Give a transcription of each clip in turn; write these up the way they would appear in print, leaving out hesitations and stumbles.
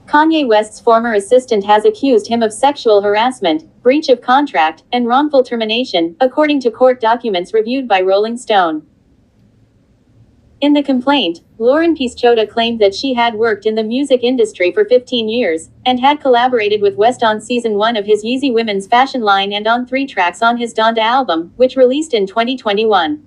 Kanye West's former assistant has accused him of sexual harassment, breach of contract, and wrongful termination, according to court documents reviewed by Rolling Stone. In the complaint, Lauren Pisciotta claimed that she had worked in the music industry for 15 years, and had collaborated with West on Season 1 of his Yeezy women's fashion line and on 3 tracks on his Donda album, which released in 2021.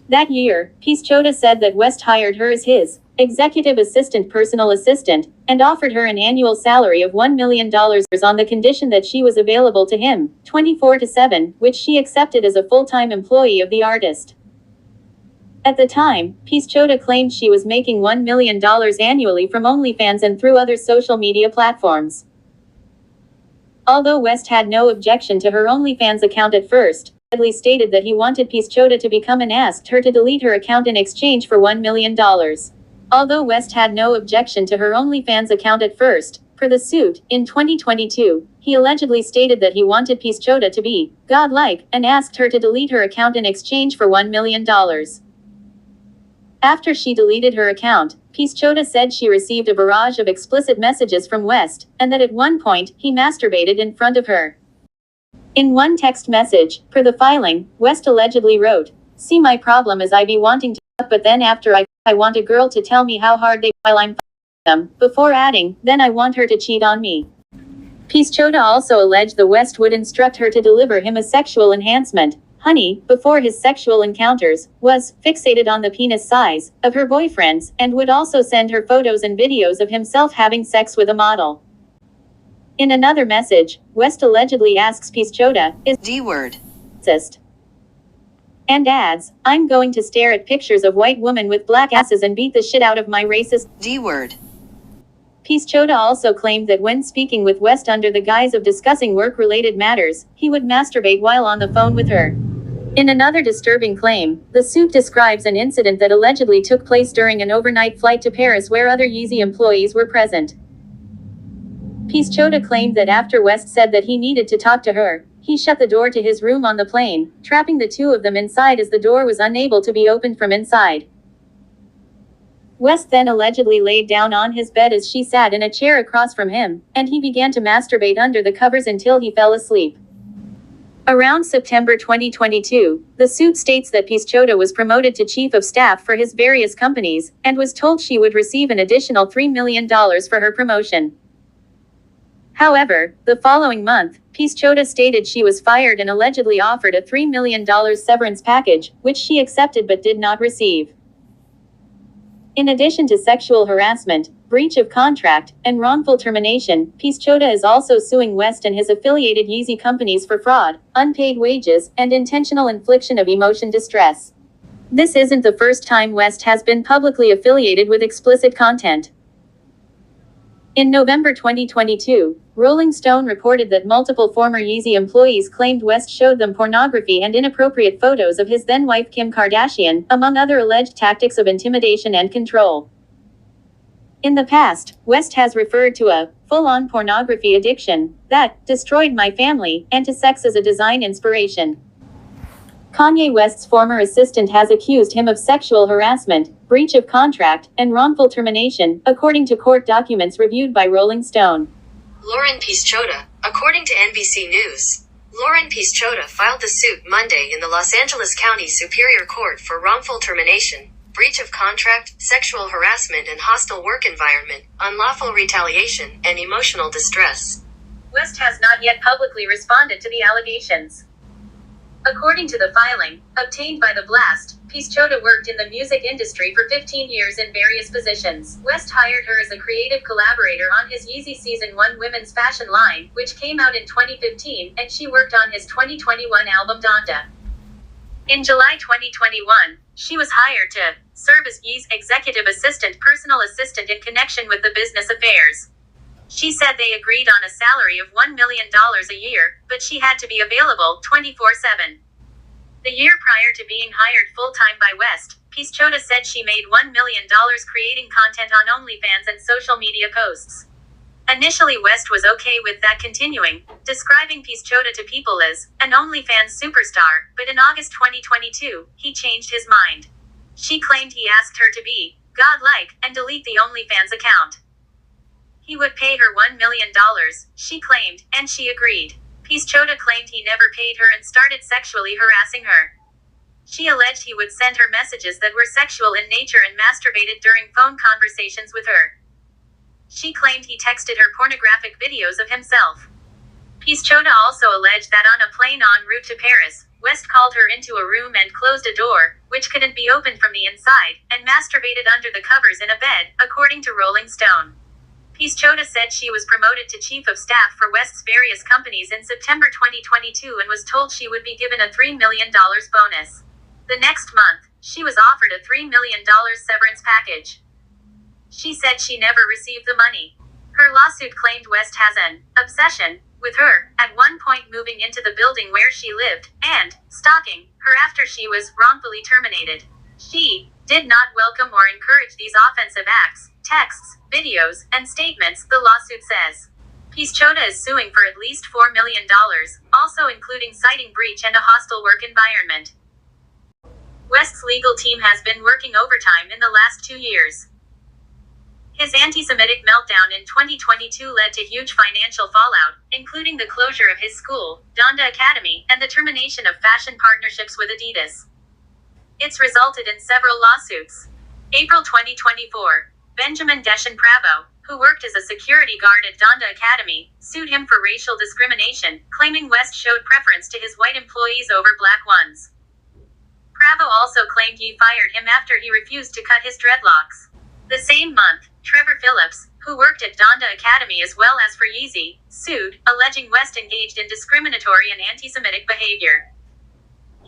That year, Pisciotta said that West hired her as his executive assistant personal assistant, and offered her an annual salary of $1 million on the condition that she was available to him, 24/7, which she accepted as a full-time employee of the artist. At the time, Pisciotta claimed she was making $1 million annually from OnlyFans and through other social media platforms. Although West had no objection to her OnlyFans account at first, Bradley stated that he wanted Pisciotta to become and asked her to delete her account in exchange for $1 million. Although West had no objection to her OnlyFans account at first, per the suit, in 2022, he allegedly stated that he wanted Pisciotta to be godlike and asked her to delete her account in exchange for $1 million. After she deleted her account, Pisciotta said she received a barrage of explicit messages from West, and that at one point, he masturbated in front of her. In one text message, per the filing, West allegedly wrote, "See, my problem is I be wanting to fuck, but then after I want a girl to tell me how hard they while I'm them," before adding, "Then I want her to cheat on me." Pisciotta also alleged the West would instruct her to deliver him a sexual enhancement, honey, before his sexual encounters, was fixated on the penis size of her boyfriends, and would also send her photos and videos of himself having sex with a model. In another message, West allegedly asks Pisciotta, "Is D-word racist?" and adds, "I'm going to stare at pictures of white women with black asses and beat the shit out of my racist D-word." Pisciotta also claimed that when speaking with West under the guise of discussing work-related matters, he would masturbate while on the phone with her. In another disturbing claim, the suit describes an incident that allegedly took place during an overnight flight to Paris where other Yeezy employees were present. Pisciotta claimed that after West said that he needed to talk to her, he shut the door to his room on the plane, trapping the two of them inside as the door was unable to be opened from inside. West then allegedly laid down on his bed as she sat in a chair across from him, and he began to masturbate under the covers until he fell asleep. Around September 2022, the suit states that Pisciotta was promoted to chief of staff for his various companies, and was told she would receive an additional $3 million for her promotion. However, the following month, Pisciotta stated she was fired and allegedly offered a $3 million severance package, which she accepted but did not receive. In addition to sexual harassment, breach of contract, and wrongful termination, Pisciotta is also suing West and his affiliated Yeezy companies for fraud, unpaid wages, and intentional infliction of emotion distress. This isn't the first time West has been publicly affiliated with explicit content. In November 2022, Rolling Stone reported that multiple former Yeezy employees claimed West showed them pornography and inappropriate photos of his then-wife Kim Kardashian, among other alleged tactics of intimidation and control. In the past, West has referred to a full-on pornography addiction that destroyed my family, and to sex as a design inspiration. Kanye West's former assistant has accused him of sexual harassment, breach of contract, and wrongful termination, according to court documents reviewed by Rolling Stone. Lauren Pisciotta, according to NBC News. Lauren Pisciotta filed the suit Monday in the Los Angeles County Superior Court for wrongful termination, breach of contract, sexual harassment and hostile work environment, unlawful retaliation, and emotional distress. West has not yet publicly responded to the allegations. According to the filing, obtained by The Blast, Pisciotta worked in the music industry for 15 years in various positions. West hired her as a creative collaborator on his Yeezy Season 1 women's fashion line, which came out in 2015, and she worked on his 2021 album Donda. In July 2021, she was hired to serve as Yeezy's executive assistant personal assistant in connection with the business affairs. She said they agreed on a salary of $1 million a year, but she had to be available 24/7. The year prior to being hired full-time by West, Pisciotta said she made $1 million creating content on OnlyFans and social media posts. Initially West was okay with that continuing, describing Pisciotta to people as an OnlyFans superstar, but in August 2022, he changed his mind. She claimed he asked her to be godlike and delete the OnlyFans account. He would pay her $1 million, she claimed, and she agreed. Piszczota claimed he never paid her and started sexually harassing her. She alleged he would send her messages that were sexual in nature and masturbated during phone conversations with her. She claimed he texted her pornographic videos of himself. Piszczota also alleged that on a plane en route to Paris, West called her into a room and closed a door, which couldn't be opened from the inside, and masturbated under the covers in a bed, according to Rolling Stone. Piszczota said she was promoted to chief of staff for West's various companies in September 2022 and was told she would be given a $3 million bonus. The next month, she was offered a $3 million severance package. She said she never received the money. Her lawsuit claimed West has an obsession with her, at one point moving into the building where she lived, and stalking her after she was wrongfully terminated. She did not welcome or encourage these offensive acts, texts, videos, and statements, the lawsuit says. Piszczota is suing for at least $4 million, also including citing breach and a hostile work environment. West's legal team has been working overtime in the last 2 years. His anti-Semitic meltdown in 2022 led to huge financial fallout, including the closure of his school, Donda Academy, and the termination of fashion partnerships with Adidas. It's resulted in several lawsuits. April 2024, Benjamin Deschamps-Pravo, who worked as a security guard at Donda Academy, sued him for racial discrimination, claiming West showed preference to his white employees over black ones. Pravo also claimed he fired him after he refused to cut his dreadlocks. The same month, Trevor Phillips, who worked at Donda Academy as well as for Yeezy, sued, alleging West engaged in discriminatory and anti-Semitic behavior.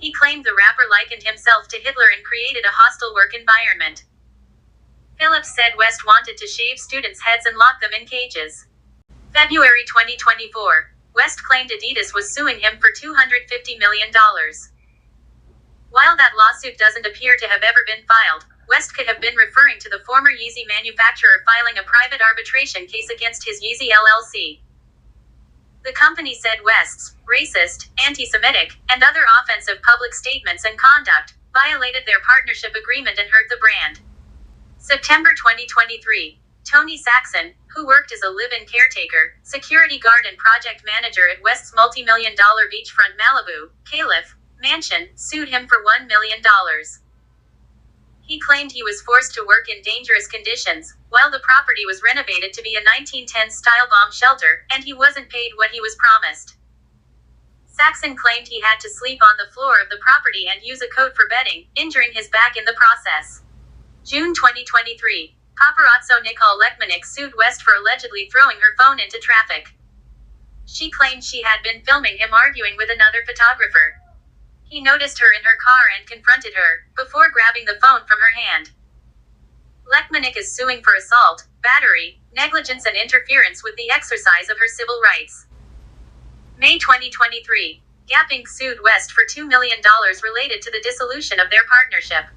He claimed the rapper likened himself to Hitler and created a hostile work environment. Phillips said West wanted to shave students' heads and lock them in cages. February 2024, West claimed Adidas was suing him for $250 million. While that lawsuit doesn't appear to have ever been filed, West could have been referring to the former Yeezy manufacturer filing a private arbitration case against his Yeezy LLC. The company said West's racist, anti-Semitic, and other offensive public statements and conduct violated their partnership agreement and hurt the brand. September 2023, Tony Saxon, who worked as a live-in caretaker, security guard and project manager at West's multi-million-dollar beachfront Malibu, Caliph, mansion, sued him for $1 million. He claimed he was forced to work in dangerous conditions, while the property was renovated to be a 1910s-style bomb shelter, and he wasn't paid what he was promised. Saxon claimed he had to sleep on the floor of the property and use a coat for bedding, injuring his back in the process. June 2023, paparazzo Nicole Lekmanik sued West for allegedly throwing her phone into traffic. She claimed she had been filming him arguing with another photographer. He noticed her in her car and confronted her, before grabbing the phone from her hand. Lekmanik is suing for assault, battery, negligence and interference with the exercise of her civil rights. May 2023, Gap Inc. sued West for $2 million related to the dissolution of their partnership.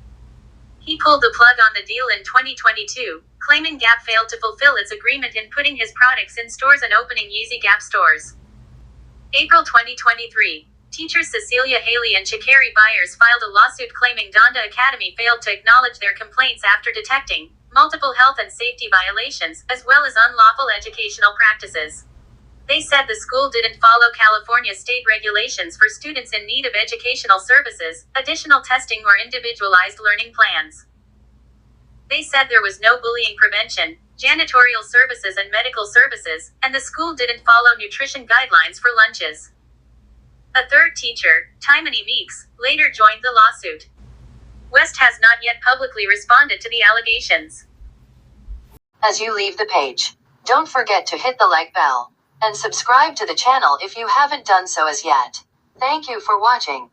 He pulled the plug on the deal in 2022, claiming Gap failed to fulfill its agreement in putting his products in stores and opening Yeezy Gap stores. April 2023, teachers Cecilia Haley and Sha'Carri Byers filed a lawsuit claiming Donda Academy failed to acknowledge their complaints after detecting multiple health and safety violations, as well as unlawful educational practices. They said the school didn't follow California state regulations for students in need of educational services, additional testing or individualized learning plans. They said there was no bullying prevention, janitorial services and medical services, and the school didn't follow nutrition guidelines for lunches. A third teacher, Timony Meeks, later joined the lawsuit. West has not yet publicly responded to the allegations. As you leave the page, don't forget to hit the like bell and subscribe to the channel if you haven't done so as yet. Thank you for watching.